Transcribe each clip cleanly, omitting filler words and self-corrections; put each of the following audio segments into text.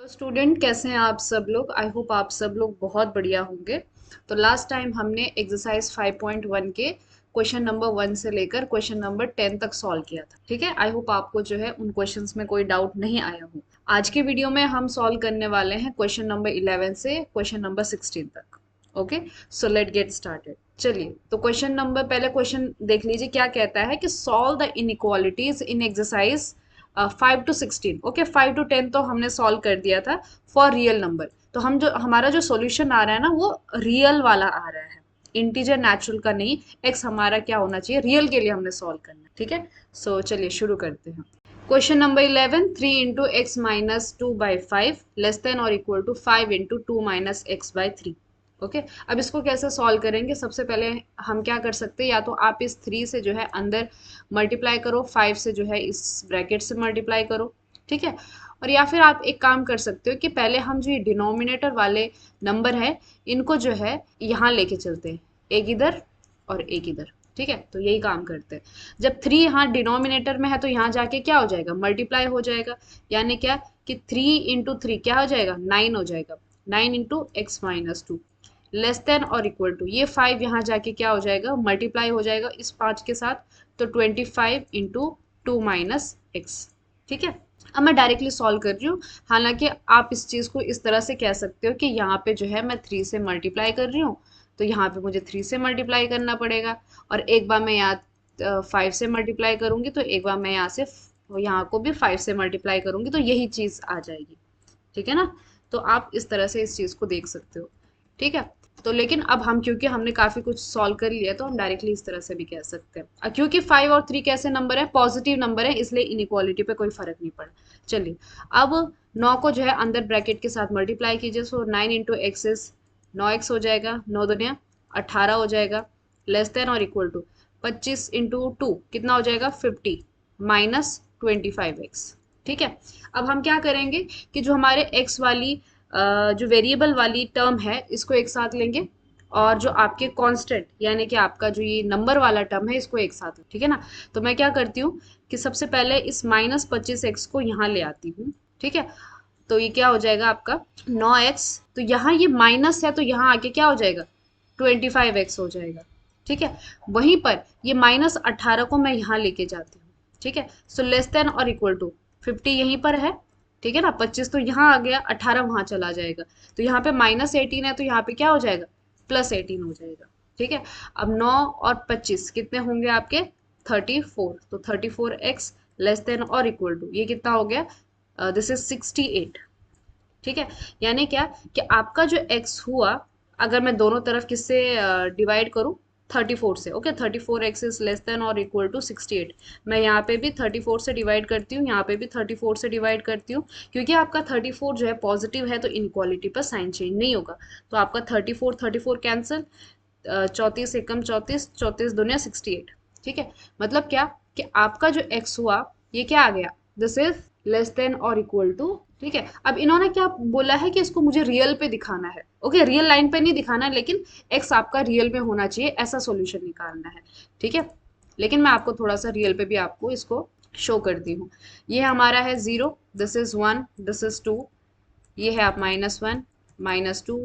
Student, कैसे हैं आप सब लोग। आई होप आप सब लोग बहुत बढ़िया होंगे। तो लास्ट टाइम हमने एक्सरसाइज 5.1 के क्वेश्चन नंबर 1 से लेकर क्वेश्चन नंबर 10 तक सॉल्व किया था। ठीक है, आई होप आपको जो है उन क्वेश्चंस में कोई डाउट नहीं आया हो। आज के वीडियो में हम सॉल्व करने वाले हैं क्वेश्चन नंबर 11 से क्वेश्चन नंबर 16 तक। Okay, so let get started. चलिए, तो क्वेश्चन नंबर, पहले क्वेश्चन देख लीजिए क्या कहता है कि solve the inequalities in exercise 5 to 16। Okay, 5 to 10 तो हमने सॉल्व कर दिया था फॉर रियल नंबर। तो हम जो हमारा जो सॉल्यूशन आ रहा है ना, वो रियल वाला आ रहा है, इंटीजर नेचुरल का नहीं। एक्स हमारा क्या होना चाहिए, रियल के लिए हमने सॉल्व करना है। ठीक है, सो चलिए शुरू करते हैं। Question number 11, 3 into x - 2/5 less than और equal to 5 into 2 - x/3। Okay, अब इसको कैसे सॉल्व करेंगे। सबसे पहले हम क्या कर सकते हैं, या तो आप इस 3 से जो है अंदर मल्टीप्लाई करो, 5 से जो है इस ब्रैकेट से मल्टीप्लाई करो। ठीक है, और या फिर आप एक काम कर सकते हो कि पहले हम जो ये डिनोमिनेटर वाले नंबर है इनको जो है यहाँ लेके चलते हैं, एक इधर और एक इधर। ठीक है, तो यही काम करते हैं। जब 3 यहाँ डिनोमिनेटर में है तो यहाँ जाके क्या हो जाएगा, मल्टीप्लाई हो जाएगा। यानी क्या कि 3 into 3 क्या हो जाएगा, 9 हो जाएगा। 9 into x - 2 लेस देन और इक्वल टू ये 5 यहाँ जाके क्या हो जाएगा, मल्टीप्लाई हो जाएगा इस 5 के साथ। तो 25 into 2 - x। ठीक है, अब मैं डायरेक्टली सॉल्व कर रही हूँ। हालांकि आप इस चीज़ को इस तरह से कह सकते हो कि यहाँ पे जो है मैं 3 से मल्टीप्लाई कर रही हूँ, तो यहाँ पे मुझे 3 से मल्टीप्लाई करना पड़ेगा। और एक बार मैं यहाँ 5 से मल्टीप्लाई करूँगी तो एक बार मैं यहाँ से यहाँ को भी 5 से मल्टीप्लाई करूँगी, तो यही चीज़ आ जाएगी। ठीक है ना, तो आप इस तरह से इस चीज़ को देख सकते हो। ठीक है, तो लेकिन अब हम, क्योंकि हमने काफ़ी कुछ सॉल्व कर लिया, तो हम डायरेक्टली इस तरह से भी कह सकते हैं। क्योंकि 5 और 3 कैसे नंबर है, पॉजिटिव नंबर है, इसलिए इनइक्वालिटी पे कोई फर्क नहीं पड़ा। चलिए, अब 9 को जो है अंदर ब्रैकेट के साथ मल्टीप्लाई कीजिए। सो 9 into x इज 9x हो जाएगा, 9 दुनिया 18 हो जाएगा। लेस देन और इक्वल टू 25 into 2 कितना हो जाएगा, 50 -25x। ठीक है, अब हम क्या करेंगे कि जो हमारे x वाली जो वेरिएबल वाली टर्म है इसको एक साथ लेंगे, और जो आपके कांस्टेंट यानी कि आपका जो ये नंबर वाला टर्म है इसको एक साथ। ठीक है ना, तो मैं क्या करती हूँ कि सबसे पहले इस -25x को यहाँ ले आती हूँ। ठीक है, तो ये क्या हो जाएगा आपका 9x। तो यहाँ ये माइनस है तो यहाँ आके क्या हो जाएगा, 25x हो जाएगा। ठीक है, वहीं पर ये -18 को मैं यहाँ लेके जाती हूँ। ठीक है, सो लेस देन और इक्वल टू 50 यहीं पर है। ठीक है ना, 25 तो यहाँ आ गया, 18 वहां चला जाएगा। तो यहाँ पे -18 है तो यहाँ पे क्या हो जाएगा, +18 हो जाएगा। ठीक है, अब 9 और 25 कितने होंगे आपके, 34। तो 34x लेस देन और इक्वल टू ये कितना हो गया, दिस इज 68। ठीक है, यानी क्या कि आपका जो x हुआ, अगर मैं दोनों तरफ किससे डिवाइड करूं, 34 से। Okay, 34x is less than और इक्वल टू 68। मैं यहाँ पे भी 34 से डिवाइड करती हूँ, यहाँ पे भी 34 से डिवाइड करती हूँ। क्योंकि आपका 34 जो है पॉजिटिव है तो इनक्वालिटी पर साइन चेंज नहीं होगा। तो आपका 34 कैंसिल, 34 एकम 34, 34 दुनिया 68। ठीक है, मतलब क्या कि आपका जो x हुआ ये क्या आ गया, दिस इज लेस देन और इक्वल टू। ठीक है, अब इन्होंने क्या बोला है कि इसको मुझे रियल पे दिखाना है। ओके, रियल लाइन पे नहीं दिखाना है, लेकिन एक्स आपका रियल में होना चाहिए, ऐसा सॉल्यूशन निकालना है। ठीक है, लेकिन मैं आपको थोड़ा सा रियल पे भी आपको इसको शो करती हूँ। ये हमारा है 0, दिस इज 1, दिस इज 2, ये है आप -1, -2,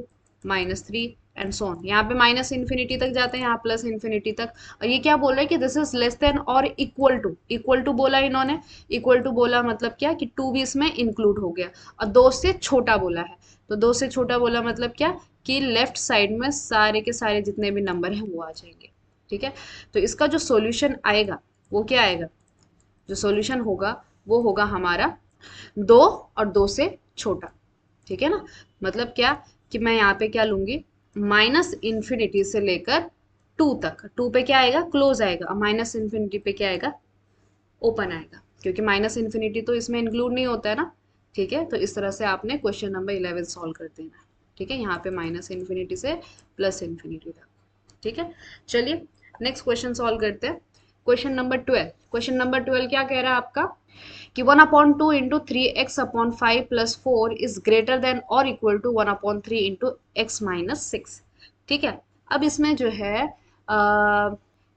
-3 एंड सो ऑन। यहाँ पे माइनस इन्फिनिटी तक जाते हैं, यहाँ प्लस इन्फिनिटी तक। और ये क्या बोल रहा है कि दिस इज लेस देन और इक्वल टू। इक्वल टू बोला इन्होंने, इक्वल टू बोला मतलब क्या कि 2 भी इसमें इंक्लूड हो गया। और 2 से छोटा बोला है, तो 2 से छोटा बोला मतलब क्या कि लेफ्ट साइड में सारे के सारे जितने भी नंबर हैं वो आ जाएंगे। ठीक है, तो इसका जो सॉल्यूशन आएगा वो क्या आएगा, जो सॉल्यूशन होगा वो होगा हमारा 2 और 2 से छोटा। ठीक है ना, मतलब क्या कि मैं यहाँ पे क्या लूंगी, माइनस इन्फिनिटी से लेकर 2 तक। 2 पे क्या आएगा, क्लोज आएगा, और माइनस इन्फिनिटी पे क्या आएगा, ओपन आएगा, क्योंकि माइनस इन्फिनिटी तो इसमें इंक्लूड नहीं होता है ना। ठीक है, तो इस तरह से आपने क्वेश्चन नंबर 11 सॉल्व कर देना है। ठीक है, यहाँ पे माइनस इन्फिनिटी से प्लस इन्फिनिटी तक। ठीक है, चलिए नेक्स्ट क्वेश्चन सॉल्व करते हैं। Question number 12। क्वेश्चन नंबर 12 क्या कह रहा है आपका कि 1/2 into 3x/5 + 4 is greater then और इक्वल टू 1/3 into x - 6। ठीक है, अब इसमें जो है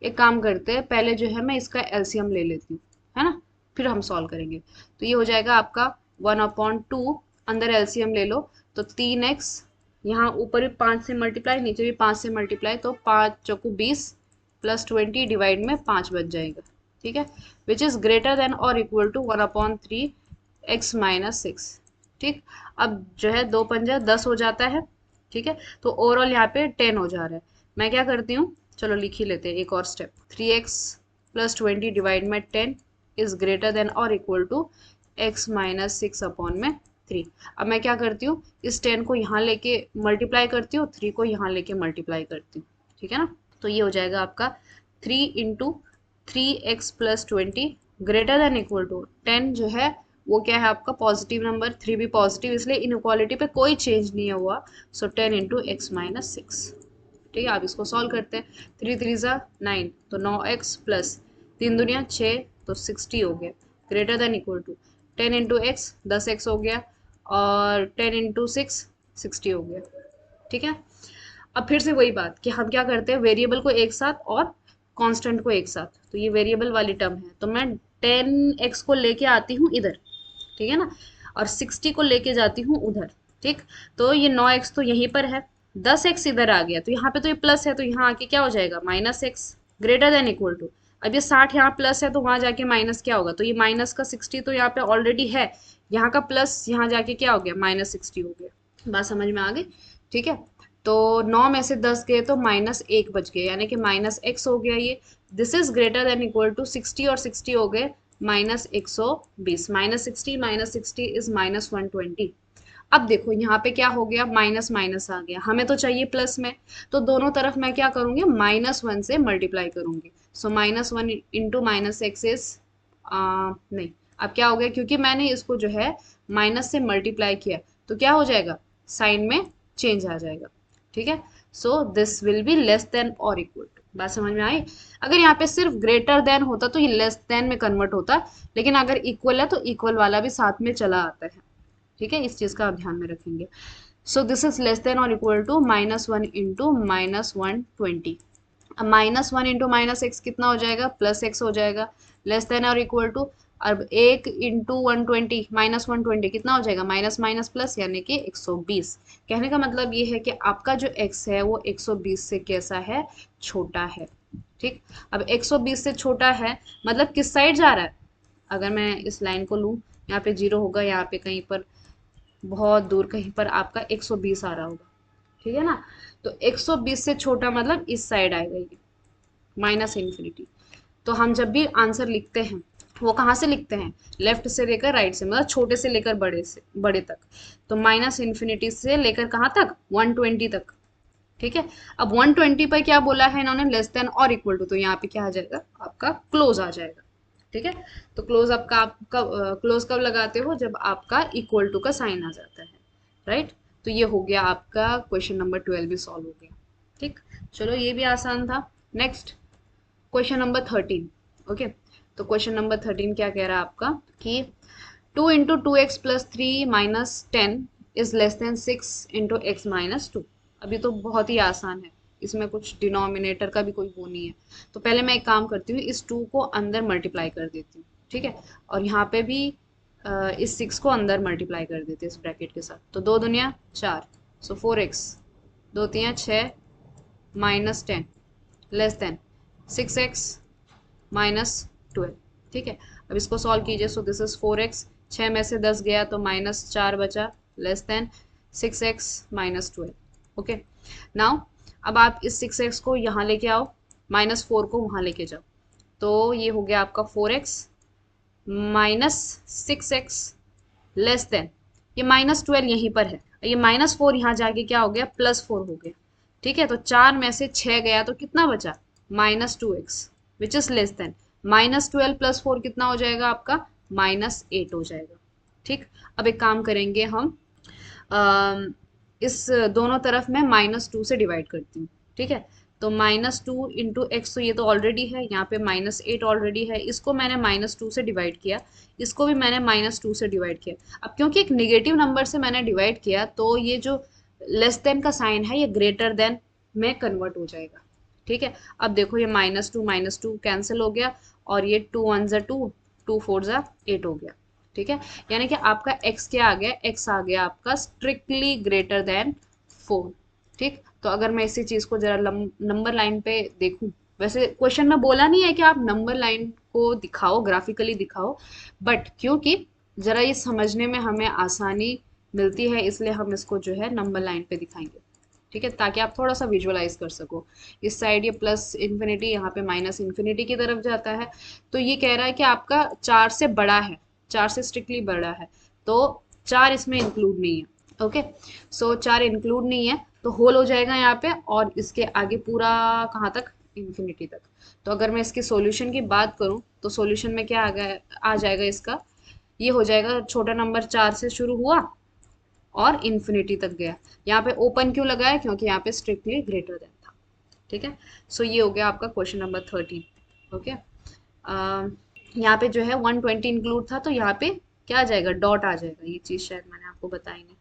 एक काम करते हैं, पहले जो है मैं इसका एलसीएम ले लेती हूँ, है ना, फिर हम सॉल्व करेंगे। तो ये हो जाएगा आपका 1/2 अंदर एलसीएम ले लो, तो 3x, यहाँ ऊपर भी 5 से मल्टीप्लाई, नीचे भी 5 से मल्टीप्लाई, तो 5 चौको 20 प्लस 20 डिवाइड में 5 बच जाएगा, ठीक है, विच इज ग्रेटर देन और इक्वल टू 1/3x-6, ठीक। अब जो है 2×5 = 10 हो जाता है, ठीक है, तो ओवरऑल यहाँ पे 10 हो जा रहा है। मैं क्या करती हूँ, चलो लिख ही लेते हैं एक और स्टेप, 3x+20 डिवाइड में 10 इज ग्रेटर देन और इक्वल टू x-6/3। अब मैं क्या करती हूँ, इस 10 को यहाँ लेके मल्टीप्लाई करती हूँ, 3 को यहाँ लेके मल्टीप्लाई करती हूँ, ठीक है ना। तो ये हो जाएगा आपका 3×3x+20 greater than equal to 10 जो है वो क्या है आपका पॉजिटिव नंबर, 3 भी पॉजिटिव, इसलिए इनइक्वालिटी पे कोई चेंज नहीं हुआ। सो 10×x-6, ठीक है। आप इसको सॉल्व करते हैं, 3×3 = 9, तो 9x प्लस 3×2 = 6, तो 60 हो गया, greater than equal to 10x, 10x हो गया, और 10×6 60 हो गया, ठीक है। अब फिर से वही बात कि हम क्या करते हैं, वेरिएबल को एक साथ और कांस्टेंट को एक साथ, तो ये वेरिएबल वाली टर्म है, तो मैं 10x को लेके आती हूँ इधर, ठीक है ना, और 60 को लेके जाती हूँ उधर, ठीक। तो ये 9x तो यहीं पर है, 10x इधर आ गया, तो यहाँ पे तो ये प्लस है, तो यहाँ आके क्या हो जाएगा -x, greater than equal to, अब ये 60 यहाँ प्लस है, तो वहां जाके माइनस क्या होगा, तो ये माइनस का 60 तो यहाँ पे ऑलरेडी है, यहाँ का प्लस यहाँ जाके क्या हो गया, -60 हो गया। बात समझ में आ गई, ठीक है। तो 9 में से 10 गए तो -1 बच गए, यानी कि -x हो गया ये। This is greater than equal to 60 और 60 हो गए -120, -60 इज -120। अब देखो यहाँ पे क्या हो गया, माइनस माइनस आ गया, हमें तो चाहिए प्लस में, तो दोनों तरफ मैं क्या करूंगी, -1 से मल्टीप्लाई करूंगी। सो -1 इंटू -x इज नहीं, अब क्या हो गया, क्योंकि मैंने इसको जो है माइनस से मल्टीप्लाई किया, तो क्या हो जाएगा, साइन में चेंज आ जाएगा, ठीक है। So this will be less than और इक्वल टू। बात समझ में आई। अगर यहाँ पे सिर्फ ग्रेटर देन होता तो ये लेस देन में कन्वर्ट होता, लेकिन अगर इक्वल है तो इक्वल वाला भी साथ में चला आता है, ठीक है, इस चीज का आप ध्यान में रखेंगे। So this is less than और इक्वल टू -1 इंटू -120। अब -1 इंटू -x कितना हो जाएगा, +x हो जाएगा, लेस देन और इक्वल टू, अब 1 इंटू 120 -120 कितना हो जाएगा, माइनस माइनस प्लस, यानी कि 120। कहने का मतलब ये है कि आपका जो x है वो 120 से कैसा है, छोटा है, ठीक। अब 120 से छोटा है मतलब किस साइड जा रहा है, अगर मैं इस लाइन को लूँ, यहाँ पे 0 होगा, यहाँ पे कहीं पर बहुत दूर कहीं पर आपका 120 आ रहा होगा, ठीक है ना। तो 120 से छोटा मतलब इस साइड आएगा ये, -∞। तो हम जब भी आंसर लिखते हैं वो कहाँ से लिखते हैं, लेफ्ट से लेकर राइट से, मतलब छोटे से लेकर बड़े से बड़े तक। तो -∞ से लेकर कहाँ तक, 120 तक, ठीक है। अब 120 पर क्या बोला है इन्होंने, लेस देन और इक्वल टू, तो यहाँ पे क्या आ जाएगा, आपका क्लोज आ जाएगा, ठीक है। तो क्लोज आपका क्लोज कब लगाते हो, जब आपका इक्वल टू का साइन आ जाता है, राइट। तो ये हो गया आपका क्वेश्चन नंबर 12 भी सॉल्व हो गया, ठीक। चलो ये भी आसान था। Next question number 13, okay. तो क्वेश्चन नंबर 13 क्या कह रहा है आपका कि 2 into 2x+3 - 10 is less than 6 into x-2। अभी तो बहुत ही आसान है, इसमें कुछ डिनोमिनेटर का भी कोई वो नहीं है। तो पहले मैं एक काम करती हूँ, इस 2 को अंदर मल्टीप्लाई कर देती हूँ, ठीक है, और यहाँ पे भी इस 6 को अंदर मल्टीप्लाई कर देते हैं इस ब्रैकेट के साथ, तो 2 दूनिया 4, सो 4x, 2 तियाँ 6 -10 लेस देन 6x-12, ठीक है। अब इसको सॉल्व कीजिए, सो दिस इज 4x, 6 में से 10 गया तो -4 बचा, less than 6x-12, okay. Now अब आप इस 6x को यहाँ लेके आओ, -4 को वहाँ लेके जाओ, तो ये हो गया आपका 4x -6x लेस देन, ये -12 यहीं पर है, ये -4 यहाँ जाके क्या हो गया, +4 हो गया, ठीक है। तो 4 में से 6 गया तो कितना बचा, -2x which is less than, -12 + 4 कितना हो जाएगा आपका, -8 हो जाएगा, ठीक। अब एक काम करेंगे हम, इस दोनों तरफ मैं -2 से डिवाइड करती हूँ, ठीक है। तो -2 इंटू एक्स, तो ये तो ऑलरेडी है, यहाँ पे -8 ऑलरेडी है, इसको मैंने -2 से डिवाइड किया, इसको भी मैंने -2 से डिवाइड किया। अब क्योंकि एक निगेटिव नंबर से मैंने डिवाइड किया, तो ये जो लेस देन का साइन है ये ग्रेटर देन में कन्वर्ट हो जाएगा, ठीक है। अब देखो ये -2 कैंसिल हो गया, और ये 2 1 = 2, 2 4 = 8 हो गया, ठीक है, यानी कि आपका x क्या आ गया, x आ गया आपका स्ट्रिक्टली ग्रेटर देन 4। ठीक, तो अगर मैं इसी चीज को जरा नंबर लाइन पे देखूं, वैसे क्वेश्चन में बोला नहीं है कि आप नंबर लाइन को दिखाओ, ग्राफिकली दिखाओ, बट क्योंकि जरा ये समझने में हमें आसानी मिलती है इसलिए हम इसको जो है नंबर लाइन पे दिखाएंगे। ठीक है, ताकि आप थोड़ा सा विजुअलाइज कर सको। इस साइड ये प्लस इन्फिनिटी, यहाँ पे माइनस इन्फिनिटी की तरफ जाता है। तो ये कह रहा है कि आपका 4 से बड़ा है, 4 से स्ट्रिक्टली बड़ा है, तो 4 इसमें इंक्लूड नहीं है। ओके, सो 4 इंक्लूड नहीं है तो होल हो जाएगा यहाँ पे, और इसके आगे पूरा कहाँ तक, इन्फिनिटी तक। तो अगर मैं इसके सॉल्यूशन की बात करूँ तो सॉल्यूशन में क्या आ जाएगा इसका, ये हो जाएगा छोटा नंबर 4 से शुरू हुआ और इन्फिनिटी तक गया। यहाँ पे ओपन क्यों लगाया, क्योंकि यहाँ पे स्ट्रिक्टली ग्रेटर देन था। ठीक है, सो ये हो गया आपका क्वेश्चन नंबर 13। ओके, यहाँ पे जो है 120 इंक्लूड था, तो यहाँ पे क्या आ जाएगा, डॉट आ जाएगा। ये चीज़ शायद मैंने आपको बताई नहीं।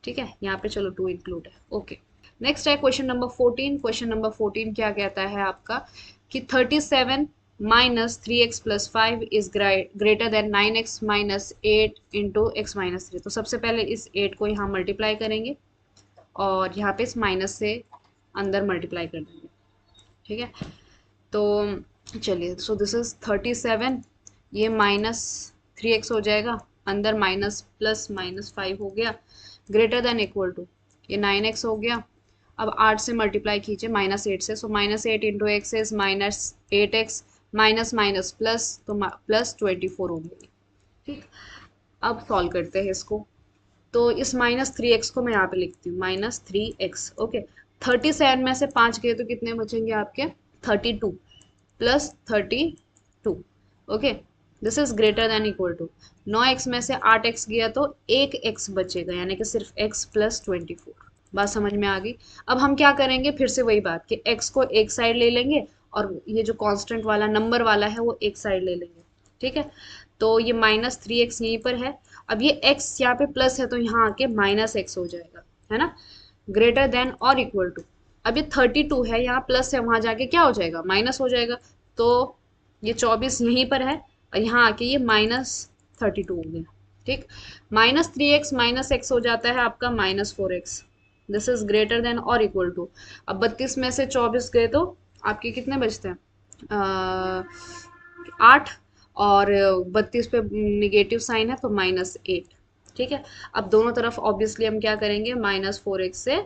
ठीक है, यहाँ पे चलो 2 इंक्लूड है। ओके, नेक्स्ट है क्वेश्चन नंबर 14। क्वेश्चन नंबर 14 क्या कहता है आपका कि 37 minus 3x plus 5 is greater then 9x minus 8 into x minus 3। तो सबसे पहले इस 8 को यहाँ मल्टीप्लाई करेंगे और यहाँ पे इस माइनस से अंदर मल्टीप्लाई कर देंगे। ठीक है, तो चलिए, सो दिस इज 37, ये माइनस 3x हो जाएगा, अंदर माइनस प्लस माइनस 5 हो गया, ग्रेटर देन इक्वल टू ये 9x हो गया। अब 8 से मल्टीप्लाई कीजिए माइनस 8 से, so minus 8 into x is minus 8x, minus minus plus, तो प्लस 24 हो गई। ठीक, अब सॉल्व करते हैं इसको। तो इस माइनस 3x को मैं यहाँ पे लिखती हूँ, माइनस 3x। ओके, 37 में से 5 गए तो कितने बचेंगे आपके, 32 plus 32। Okay, this is greater than equal to 9x में से 8x गया तो 1x बचेगा, यानी कि सिर्फ x प्लस 24। बात समझ में आ गई। अब हम क्या करेंगे, फिर से वही बात कि x को एक साइड ले लेंगे और ये जो कांस्टेंट वाला नंबर वाला है वो एक साइड ले लेंगे। ठीक है, तो ये माइनस 3x यहीं पर है। अब ये x यहाँ पे प्लस है तो यहाँ आके माइनस x हो जाएगा, है ना, ग्रेटर देन और इक्वल टू। अब ये 32 है, यहाँ प्लस है, वहां जाके क्या हो जाएगा, माइनस हो जाएगा। तो ये 24 यहीं पर है और यहाँ आके ये माइनस 32 हो गया। ठीक, माइनस 3x माइनस एक्स हो जाता है आपका minus 4x। This is greater then और इक्वल टू। अब 32 में से 24 गए तो आपके कितने बचते हैं, 8, और 32 पे निगेटिव साइन है तो माइनस 8। ठीक है, अब दोनों तरफ ऑब्वियसली हम क्या करेंगे, माइनस 4x से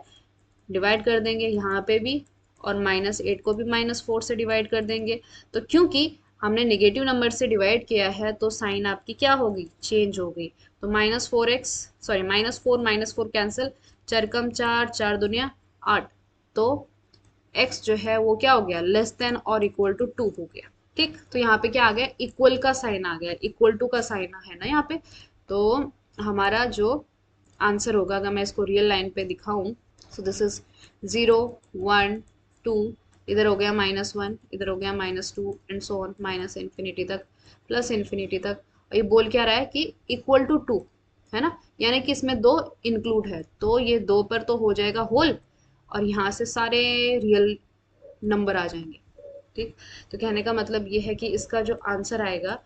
डिवाइड कर देंगे यहाँ पे भी, और माइनस 8 को भी माइनस 4 से डिवाइड कर देंगे। तो क्योंकि हमने नेगेटिव नंबर से डिवाइड किया है तो साइन आपकी क्या होगी, चेंज हो गई। तो minus 4x, sorry minus 4 cancel, 4 कम 4, 4 दुनिया 8, तो x जो है वो क्या हो गया, लेस देन और इक्वल टू 2 हो गया। ठीक, तो यहाँ पे क्या आ गया, इक्वल का साइन आ गया, इक्वल टू का साइन है ना यहाँ पे। तो हमारा जो आंसर होगा, अगर मैं इसको रियल लाइन पे दिखाऊं, सो दिस इज 0 1 2, इधर हो गया -1, इधर हो गया -2 and so on minus infinity तक, प्लस इन्फिनिटी तक। और ये बोल क्या रहा है कि इक्वल टू 2, है ना, यानी कि इसमें 2 इंक्लूड है, तो ये 2 पर तो हो जाएगा होल और यहाँ से सारे रियल नंबर आ जाएंगे। ठीक, तो कहने का मतलब ये है कि इसका जो आंसर आएगा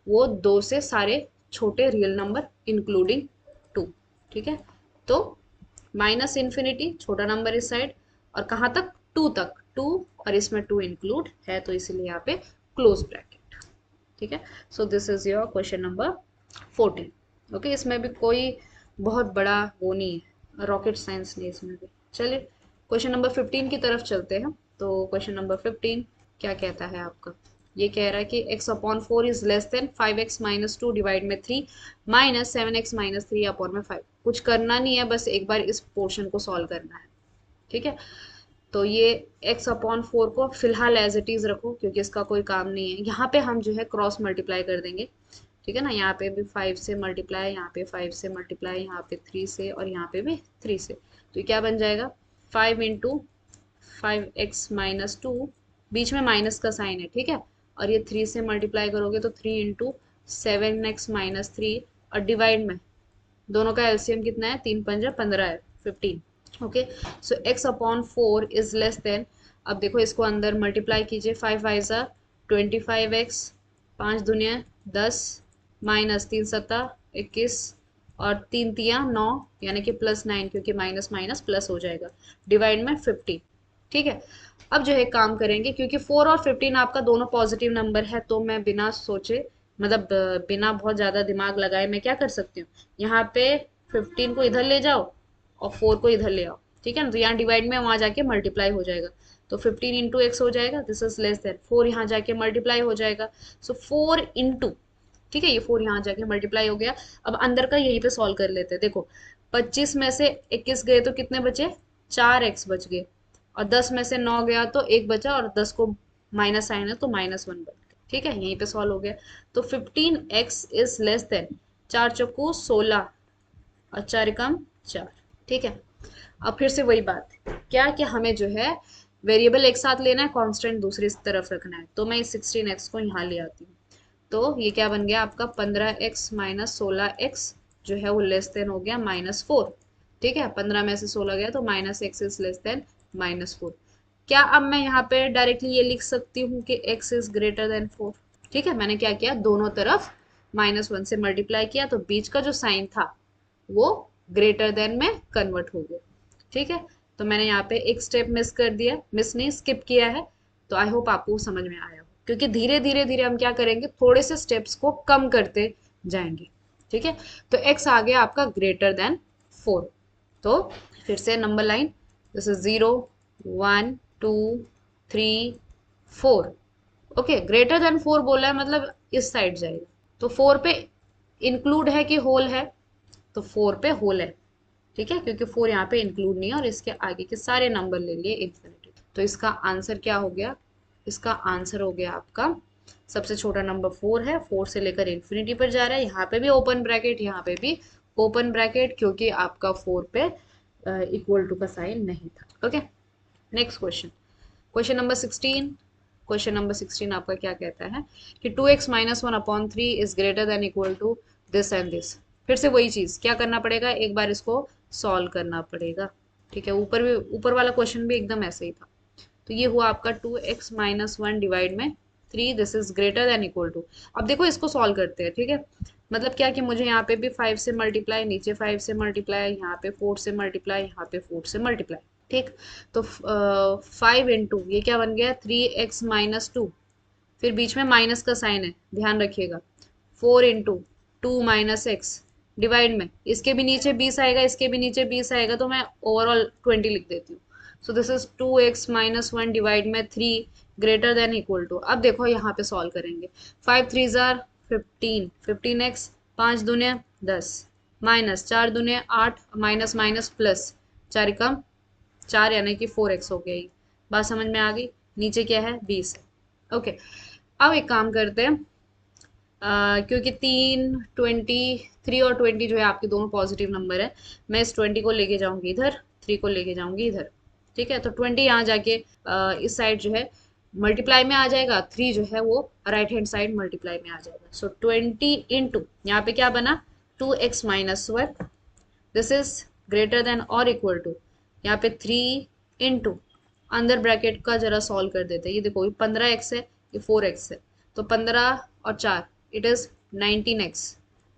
वो 2 से सारे छोटे रियल नंबर इंक्लूडिंग 2। ठीक है, तो माइनस इन्फिनिटी छोटा नंबर इस साइड, और कहाँ तक, 2 तक, 2 और इसमें 2 इंक्लूड है तो इसीलिए यहाँ पे क्लोज ब्रैकेट। ठीक है, so this is your question number 14। Okay, इसमें भी कोई बहुत बड़ा वो नहीं है, रॉकेट साइंस नहीं इसमें भी। चलिए क्वेश्चन नंबर 15 की तरफ चलते हैं। तो क्वेश्चन नंबर 15 क्या कहता है आपका, ये कह रहा है कि x upon 4 is less than 5x minus 2 divide में 3 माइनस 7x माइनस 3 अपॉन में 5। कुछ करना नहीं है, बस एक बार इस पोर्शन को सॉल्व करना है। ठीक है, तो ये x अपॉन 4 को फिलहाल एज इट इज रखो क्योंकि इसका कोई काम नहीं है। यहाँ पे हम जो है क्रॉस मल्टीप्लाई कर देंगे। ठीक है ना, यहाँ पे भी 5 से मल्टीप्लाई, यहाँ पे 5 से मल्टीप्लाई, यहाँ पे 3 से, और यहाँ पे भी 3 से। तो ये क्या बन जाएगा, 5 इंटू 5x माइनस 2, बीच में माइनस का साइन है। ठीक है, और ये 3 से मल्टीप्लाई करोगे तो 3 इंटू 7x माइनस 3, और डिवाइड में दोनों का एलसीएम कितना है, 3 पंजा 15 है, 15। Okay, so x upon 4 is less than, अब देखो इसको अंदर मल्टीप्लाई कीजिए, 5 5 25x, 5 दुनिया 10, माइनस 3 सत्ता 21 और 3 तियां 9 यानी कि +9, क्योंकि माइनस माइनस प्लस हो जाएगा, डिवाइड में 15। ठीक है, अब जो है काम करेंगे, क्योंकि 4 और 15 आपका दोनों पॉजिटिव नंबर है, तो मैं बिना सोचे, मतलब बिना बहुत ज्यादा दिमाग लगाए मैं क्या कर सकती हूँ, यहाँ पे 15 को इधर ले जाओ और 4 को इधर ले आओ। ठीक है ना, तो यहाँ डिवाइड में वहां जाके मल्टीप्लाई हो जाएगा, तो 15 इंटू एक्स हो जाएगा, दिस इज लेस देन 4, यहाँ जाके मल्टीप्लाई हो जाएगा, सो 4 इंटू, ठीक है, ये 4 यहाँ जाके मल्टीप्लाई हो गया। अब अंदर का यहीं पे सॉल्व कर लेते हैं। देखो 25 में से 21 गए तो कितने बचे, 4x बच गए, और 10 में से 9 गया तो 1 बचा, और 10 को माइनस साइन है तो -1 बच गया। ठीक है, यहीं पे सॉल्व हो गया। तो 15x इज लेस देन 4 चौको 16 और 4 एकम 4। ठीक है, अब फिर से वही बात, क्या कि हमें जो है वेरिएबल एक साथ लेना है, कांस्टेंट दूसरी तरफ रखना है, तो मैं इस 16x को यहाँ ले आती हूँ। तो ये क्या बन गया आपका, 15x माइनस 16x जो है वो लेस देन हो गया -4। ठीक है, 15 में से 16 गया तो -x इज लेस देन -4। क्या अब मैं यहाँ पे डायरेक्टली ये लिख सकती हूँ कि x इज ग्रेटर देन 4? ठीक है, मैंने क्या किया, दोनों तरफ -1 से मल्टीप्लाई किया, तो बीच का जो साइन था वो ग्रेटर देन में कन्वर्ट हो गया। ठीक है, तो मैंने यहाँ पे एक स्टेप मिस कर दिया, मिस नहीं स्किप किया है, तो आई होप आपको समझ में आया हो, क्योंकि धीरे धीरे धीरे हम क्या करेंगे, थोड़े से स्टेप्स को कम करते जाएंगे। ठीक है, तो x आ गया आपका ग्रेटर देन 4। तो फिर से number line, this is 0 1 2 3 4। Okay, greater than 4 बोला है, मतलब इस साइड जाएगा, तो 4 पे इंक्लूड है कि होल है, तो 4 पे होल है। ठीक है, क्योंकि 4 यहाँ पे इंक्लूड नहीं है, और इसके आगे के सारे नंबर ले लिए इंफिनिटी। तो इसका आंसर क्या हो गया, इसका आंसर हो गया आपका, सबसे छोटा नंबर 4 है, 4 से लेकर इंफिनिटी पर जा रहा है, यहाँ पे भी ओपन ब्रैकेट, यहाँ पे भी ओपन ब्रैकेट, क्योंकि आपका 4 पे इक्वल टू का साइन नहीं था। Okay, next question, question number 16। Question number 16 आपका क्या कहता है कि 2x minus 1/3 is greater than equal to this and this. फिर से वही चीज, क्या करना पड़ेगा, एक बार इसको सॉल्व करना पड़ेगा। ठीक है, ऊपर वाला क्वेश्चन भी एकदम ऐसे ही था। तो ये हुआ आपका 2x माइनस 1 डिवाइड में 3, this is greater than equal to. अब देखो इसको सॉल्व करते हैं। ठीक है, मतलब क्या कि मुझे यहाँ पे भी 5 से मल्टीप्लाई, नीचे 5 से मल्टीप्लाई, यहाँ पे 4 से मल्टीप्लाई, यहाँ पे 4 से मल्टीप्लाई। ठीक, तो 5 इंटू ये क्या बन गया, 3x माइनस 2, फिर बीच में माइनस का साइन है, ध्यान रखिएगा, 4 इंटू 2 माइनस एक्स डिवाइड में, इसके भी नीचे 20 आएगा, इसके भी नीचे 20 आएगा, तो मैं ओवरऑल 20 लिख देती हूँ। So this is 2x minus 1 divide में 3 ग्रेटर देन इक्वल टू। अब देखो यहाँ पे सॉल्व करेंगे, 5 3 jar 15, 15x, 5 दूने 10, minus 4 दूने 8, minus minus plus, 4 कम 4 यानी कि 4x हो गया। बात समझ में आ गई, नीचे क्या है 20 है। ओके, अब एक काम करते हैं, क्योंकि 3 और 20 जो है आपके दोनों पॉजिटिव नंबर है, मैं इस 20 को लेके जाऊंगी इधर, 3 को लेके जाऊंगी इधर। ठीक है, तो 20 यहाँ जाके इस साइड जो है मल्टीप्लाई में आ जाएगा, 3 जो है वो राइट हैंड साइड मल्टीप्लाई में आ जाएगा। सो 20 इंटू यहाँ पे क्या बना, 2x minus 1, this is greater then और इक्वल टू, यहाँ पे 3 इंटू अंदर ब्रैकेट का जरा सॉल्व कर देते हैं। ये देखो, ये 15x है, ये 4x है, तो 15 और 4 इट इज 19x।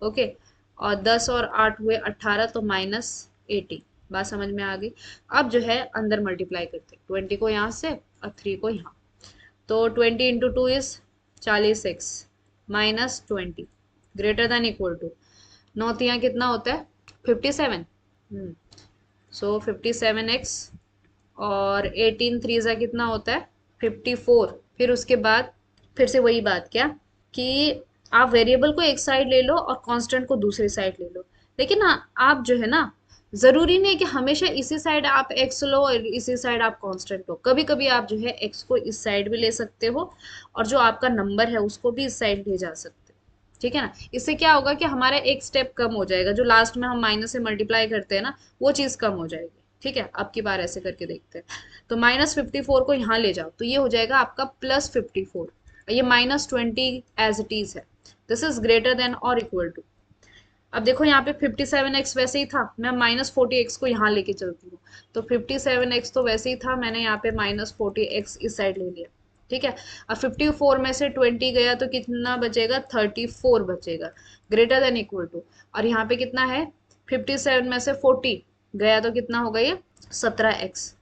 ओके, और 10 और 8 हुए 18, तो -80। बात समझ में आ गई। अब जो है अंदर मल्टीप्लाई करते हैं, 20 को यहाँ से और 3 को यहाँ, तो 20 into 2 is 40x minus 20 greater than equal to, 9 यहाँ कितना होता है 57। सो 57x, और 18 3 जा कितना होता है 54। फिर उसके बाद फिर से वही बात, क्या कि आप वेरिएबल को एक साइड ले लो और कांस्टेंट को दूसरी साइड ले लो, लेकिन आप जो है ना, जरूरी नहीं कि हमेशा इसी साइड आप x लो और इसी साइड आप कांस्टेंट लो, कभी कभी आप जो है x को इस साइड भी ले सकते हो, और जो आपका नंबर है उसको भी इस साइड ले जा सकते हो। ठीक है ना, इससे क्या होगा कि हमारा एक स्टेप कम हो जाएगा, जो लास्ट में हम माइनस से मल्टीप्लाई करते हैं ना, वो चीज कम हो जाएगी। ठीक है, अब की बार ऐसे करके देखते हैं, तो -54 को यहाँ ले जाओ, तो ये हो जाएगा आपका +54, ये -20 एज इट इज है, दिस इज ग्रेटर देन और इक्वल टू। अब देखो यहाँ पे 57x वैसे ही था, मैं -40x को यहाँ लेके चलती हूँ, तो 57x तो वैसे ही था, मैंने यहाँ पे -40x इस साइड ले लिया। ठीक है। अब 54 में से 20 गया तो कितना बचेगा, 34 बचेगा, ग्रेटर देन इक्वल टू। और यहाँ पे कितना है, 57 में से 40 गया तो कितना होगा ये, 17x।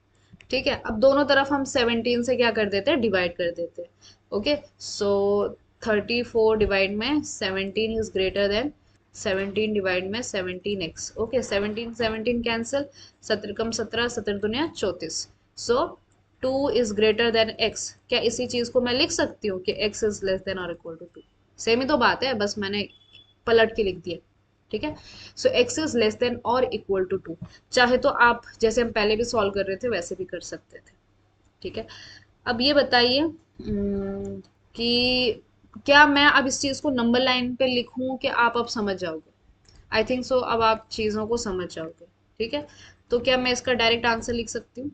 ठीक है, अब दोनों तरफ हम 17 से क्या कर देते हैं, डिवाइड कर देते हैं। ओके, सो 34 डिवाइड में 17 इज ग्रेटर देन 17 डिवाइड में 17x। ओके, 17 17 कैंसिल, 17 कम 17, 17 दुनिया 34। सो 2 इज ग्रेटर देन x। क्या इसी चीज को मैं लिख सकती हूँ कि x इज लेस देन और इक्वल टू 2? सेम ही तो बात है, बस मैंने पलट के लिख दिया। ठीक है, सो x इज लेस देन और इक्वल टू 2। चाहे तो आप जैसे हम पहले भी सॉल्व कर रहे थे वैसे भी कर सकते थे। ठीक है, अब ये बताइए कि क्या मैं अब इस चीज को नंबर लाइन पे लिखूं कि आप अब समझ जाओगे? आई थिंक सो, अब आप चीजों को समझ जाओगे। ठीक है, तो क्या मैं इसका डायरेक्ट आंसर लिख सकती हूँ?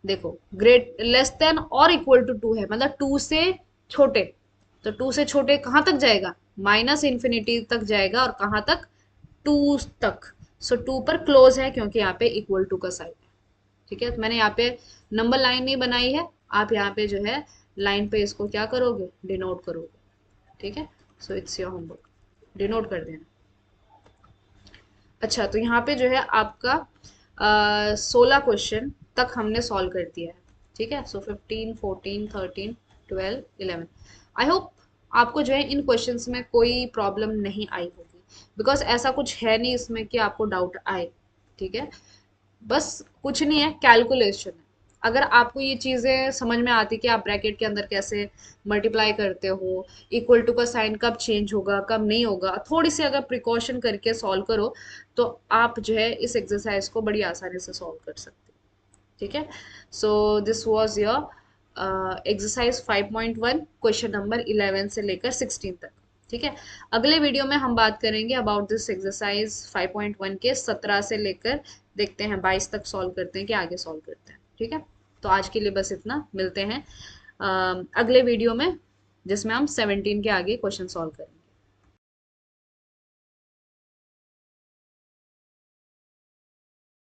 देखो, ग्रेट लेस देन और इक्वल टू 2 है, मतलब 2 से छोटे। तो 2 से छोटे कहाँ तक जाएगा, माइनस इन्फिनिटी तक जाएगा, और कहाँ तक, 2 तक। सो 2 पर क्लोज है क्योंकि यहाँ पे इक्वल टू का साइन है। ठीक है, तो मैंने यहाँ पे नंबर लाइन नहीं बनाई है, आप यहाँ पे जो है लाइन पे इसको क्या करोगे, डिनोट करोगे। ठीक है, so it's your homework, denote कर देना। अच्छा, तो यहाँ पे जो है आपका 16 क्वेश्चन तक हमने सॉल्व कर दिया है। ठीक है, सो 15 14 13 12 11। आई होप आपको जो है इन क्वेश्चंस में कोई प्रॉब्लम नहीं आई होगी, बिकॉज ऐसा कुछ है नहीं इसमें कि आपको डाउट आए। ठीक है, बस कुछ नहीं है, कैलकुलेशन है। अगर आपको ये चीजें समझ में आती कि आप ब्रैकेट के अंदर कैसे मल्टीप्लाई करते हो, इक्वल टू का साइन कब चेंज होगा कब नहीं होगा, थोड़ी सी अगर प्रिकॉशन करके सॉल्व करो तो आप जो है इस एक्सरसाइज को बड़ी आसानी से सॉल्व कर सकते हो। ठीक है, so this was your exercise 5.1 question number 11 से लेकर 16 तक। ठीक है, अगले वीडियो में हम बात करेंगे अबाउट दिस एक्सरसाइज 5.1 के 17 से लेकर देखते हैं 22 तक सॉल्व करते हैं कि आगे सॉल्व करते हैं। ठीक है, तो आज के लिए बस इतना, मिलते हैं अगले वीडियो में जिसमें हम 17 के आगे क्वेश्चन सॉल्व करेंगे।